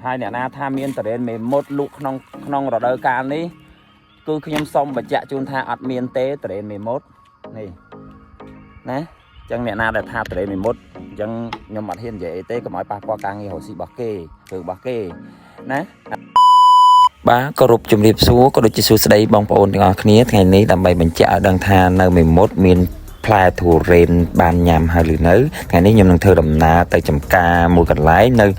hai nè na tham miên tờ mình một lục nong rồi đời can đi cứ khi nhâm xong bạch dạ chun tha ắt miên tế tờ mình một này nè chẳng nè na để tha tờ mình một chẳng nhâm mặt hiên dễ tế có mọi ba qua càng nghe hồ sĩ bạc kê từ bạc kê nè bá có rụp chùm điệp xuống có đôi chỉ xuống đây bong bồn thì nghe ngày ní làm bài mình chả đang tha nơi mình một miên plai thủ rèn bàn nhằm hay lưỡi nới ngàyนี้nhầm năng thơ đầm na tại chấm ca mùi cật lái nơi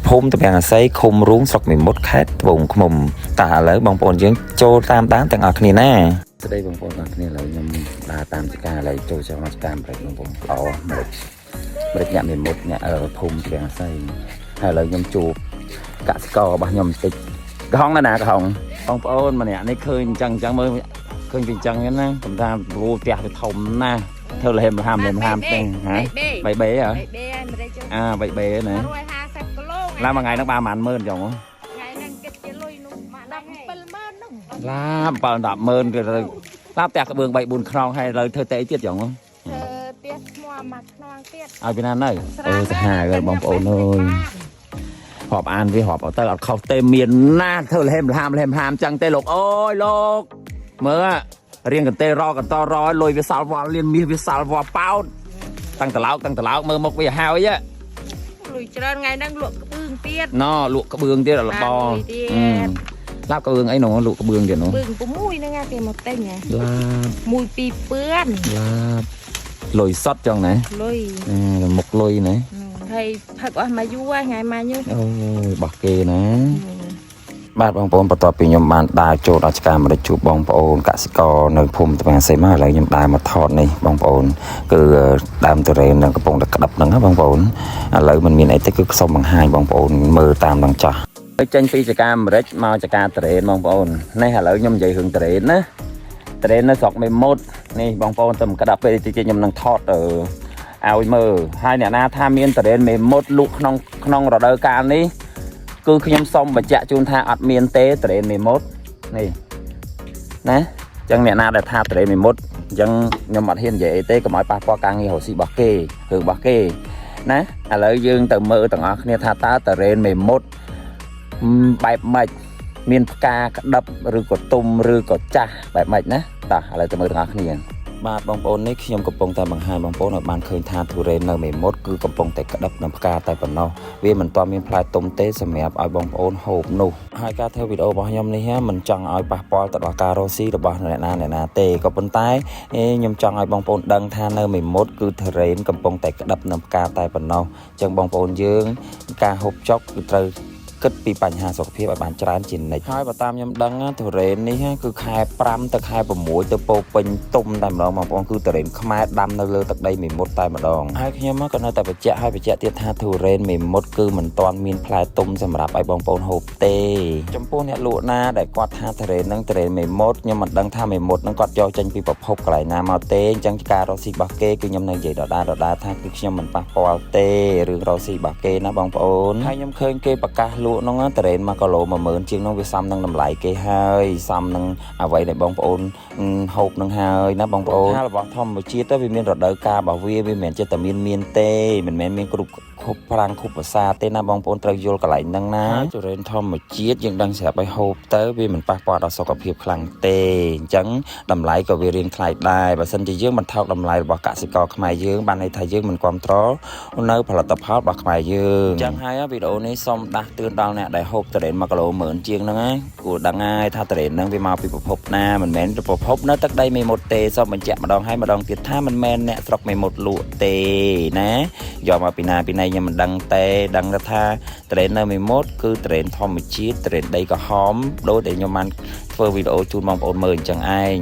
phun tập hàng xây khum ruống sọc mình một khét vùng mồm tả lỡ bong bồn dưỡng châu tam tán tặng ở này nè đây bong bồn này là nhầm là tam ca lại châu cho mặt cam lại bong bồn ở mình nhận mình một nhà ở phun tập hàng xây hay là nhầm chụp cả score bao nhầm tịch cái hông này nè cái hông bong bồn mà nè này khơi chẳng mơ khơi bình chân cái nè chúng ta vô tẹt thì thòng nè thơ là hàm đây hả bảy bể hả à bảy bể này làm mà ngày nó 30,000 chồng làm bao đạp mơn rồi làm tẹt cái bường 7-4 khong hay lời thơ tệ tiết chồng không ở Việt Nam này hai rồi bóng ổn thôi họp an với họp ở tây ở khâu tây miền na thơ là hàm chẳng tây lục ôi lục mơ riêng cái tê ro cái to ro lôi với sào vò liên mi với sào vò bao tăng tờ lão mơ một bây hao ấy á lùi trơn ngày đang luộc cái bương tiết nó luộc cái bương tiết là bò láp cái bương ấy nó luộc cái bương kìa nó bương có mùi nữa nghe kìa một tên nhỉ là mùi pi pươn là lồi sót trong này lôi một lôi này thầy thật quá mà vui ngày mai như ôi bạc kê nèបាទបងប្អូនបន្ទាប់ពីខ្ញុំបានដើរចូលដល់ឆ្ការមកជួបបងប្អូនកសិករនៅភូមិត្បាំងសីមាឥឡូវខ្ញុំដើរមកថតនេះបងប្អូនគឺដើមទុរេននៅកំពង់តែក្តាប់ហ្នឹងណាបងប្អូនឥឡូវมันមានអីទេគឺសូមបង្ហាញបងប្អូនមើលតាមនឹងចាស់ចេញពីឆ្ការអាមេរិកមកឆ្ការទុរេនបងប្អូននេះឥឡូវខ្ញុំនិយាយរឿងទុរេនណាទុរេននៅស្រុកមេមត់នេះបងប្អូនទៅក្តាប់ពេលតិចខ្ញុំនឹងថតឲ្យមើលហើយអ្នកណាថាមានទុរេនមេមត់លក់ក្នុងរដូវកាលនេះគឺខ្ញុំសុំបញ្ជាក់ជូនថាអត់មានទេត្រេនមេមត់នេះណាអញ្ចឹងអ្នកណាដែលថាត្រេនមេមត់អញ្ចឹងខ្ញុំអត់ហ៊ាននិយាយទេកុំឲ្យប៉ះពាល់ការងាររកស៊ីរបស់គេរឿងរបស់គេណាឥឡូវយើងទៅមើលទាំងអស់គ្នាថាតើត្រេនមេមត់បែបម៉េចមានផ្កាក្តឹបឬក៏ទុំឬក៏ចាស់បែបម៉េចណាតោះឥឡូវទៅមើលទាំងអស់គ្នាបាទបងប្អូននេះខ្ញុំកំពុងតែបង្ហាញបងប្អូនឲ្យបានឃើញថាទុរេននៅមេមត់គឺកំពុងតែក្តឹបនឹងផ្កាតែប៉ុណ្ណោះវាមិនទាន់មានផ្លែទុំទេសម្រាប់ឲ្យបងប្អូនហូបនោះហើយការធ្វើវីដេអូរបស់ខ្ញុំនេះមិនចង់ឲ្យប៉ះពាល់ទៅដល់ការរកស៊ីរបស់អ្នកណាទេក៏ប៉ុន្តែខ្ញុំចង់ឲ្យបងប្អូនដឹងថានៅមេមត់គឺទុរេនកំពុងតែក្តឹបនឹងផ្កាតែប៉ុណ្ណោះអញ្ចឹងបងប្អូនយើងការហូបចុកគឺត្រូវគិតពីបញ្ហាសុខភាពឲ្យបានច្រើនជានិច្ចហើយបើតាមខ្ញុំដឹងទុរេននេះគឺខែ5ទៅខែ6ទៅពោពេញទុំតែម្ដងបងប្អូនគឺទុរេនខ្មែរដាំនៅលើទឹកដីមេមត់តែម្ដងហើយខ្ញុំក៏នៅតែបញ្ជាក់ទៀតថាទុរេនមេមត់គឺមិនទាន់មានផ្លែទុំសម្រាប់ឲ្យបងប្អូនហូបទេចំពោះអ្នកលក់ណាដែលគាត់ថាទុរេននឹងទុរេនមេមត់ខ្ញុំមិនដឹងថាមេមត់នឹងគាត់យកចេញពីប្រភពកន្លែងណាមកទេអញ្ចឹងការរកស៊ីរបស់គេគឺខ្ញុំនៅនិយាយដដែលថាគឺខ្ញុំមិនប៉ះពាល់ទេរឿងរកស៊ីរបស់គេណាបងប្អូនហើយខ្ញុំឃើញគេប្រកាសលក់នោះតរេន1គីឡូ 10000 ជាងនោះវាសមនឹងតម្លៃគេហើយសមនឹងអ្វីដែលបងប្អូនហូបនឹងហើយណាបងប្អូនថារបស់ធម្មជាតិទៅវាមានរដូវកាលរបស់វាមិនមែនចិត្តតែមានទេមិនមែនមានគ្រប់ប្រាំងគ្រប់ភាសាទេណាបងប្អូនត្រូវយល់កន្លែងហ្នឹងណាទុរេនធម្មជាតិយើងដឹងស្រាប់ឲ្យហូបទៅវាមិនប៉ះពាល់ដល់សុខភាពខ្លាំងទេអញ្ចឹងតម្លៃក៏វារៀងថ្លៃដែរបើសិនជាយើងមិនថោកតម្លៃរបស់កសិករខ្មែរយើងបានន័យថាយើងមិនគ្រប់គ្រងនៅផលិតផលរបស់ខ្មែរយើងអញ្ចឹងហើយវីដេអូនេះសូមដាស់តឿនដល់អ្នកដែលហូបទុរេន1គីឡូ 10000 ជាងហ្នឹងណាគួរដឹងហើយថាទុរេនហ្នឹងវាមកពីប្រភពណាមិនមែនប្រភពនៅទឹកដីមេមត់ទេសូមបញ្ជាក់ម្ដងហើយម្ដងទៀតថាមិនមែនអ្នកស្រុកមេមត់លក់ទេណាយកមកពីណាខ្ញុំមិនដឹងទេដឹងថាទុរេននៅមេមត់គឺទុរេនធម្មជាតិទុរេនដីក្រហមដូចដែលខ្ញុំបានធ្វើវីដេអូជូនបងប្អូនមើលអញ្ចឹងឯង